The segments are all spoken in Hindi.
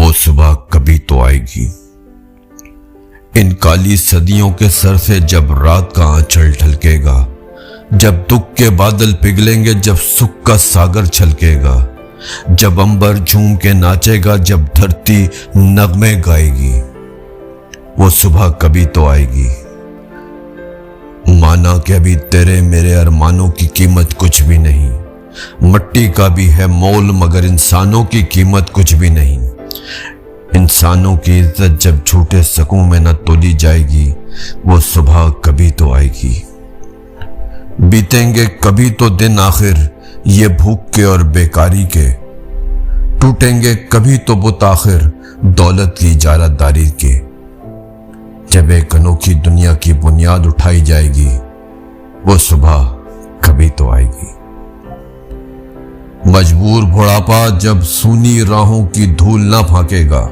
वो सुबह कभी तो आएगी। इन काली सदियों के सर से जब रात का आंचल ढलकेगा, जब दुख के बादल पिघलेंगे, जब सुख का सागर छलकेगा, जब अंबर झूम के नाचेगा, जब धरती नगमे गाएगी, वो सुबह कभी तो आएगी। माना कि अभी तेरे मेरे अरमानों की कीमत कुछ भी नहीं, मट्टी का भी है मोल मगर इंसानों की कीमत कुछ भी नहीं। इंसानों की इज्जत जब झूठे सकूं में न तोली जाएगी, वो सुबह कभी तो आएगी। बीतेंगे कभी तो दिन आखिर ये भूख के और बेकारी के, टूटेंगे कभी तो बुत आखिर दौलत की इजारादारी के। जब एक अनोखी दुनिया की बुनियाद उठाई जाएगी, वो सुबह कभी तो आएगी। मजबूर बुढ़ापा जब सूनी राहों की धूल ना फाकेगा,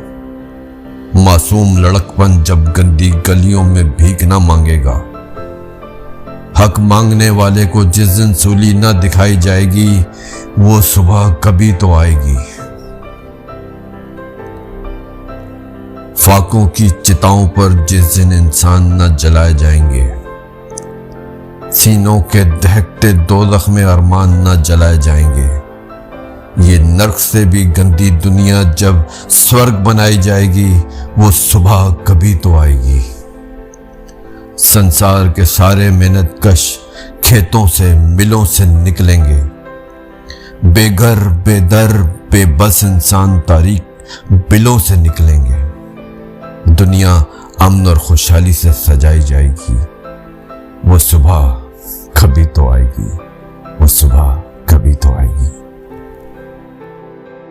मासूम लड़कपन जब गंदी गलियों में भीख ना मांगेगा, हक मांगने वाले को जिस दिन सूली ना दिखाई जाएगी, वो सुबह कभी तो आएगी। फाकों की चिताओं पर जिस दिन इंसान न जलाए जाएंगे, सीनों के दहकते दोज़ख में अरमान न जलाए जाएंगे, ये नर्क से भी गंदी दुनिया जब स्वर्ग बनाई जाएगी, वो सुबह कभी तो आएगी। संसार के सारे मेहनत कश खेतों से मिलों से निकलेंगे, बेघर बेदर बेबस इंसान तारीख बिलों से निकलेंगे। दुनिया अमन और खुशहाली से सजाई जाएगी, वो सुबह कभी तो आएगी, वो सुबह कभी तो आएगी।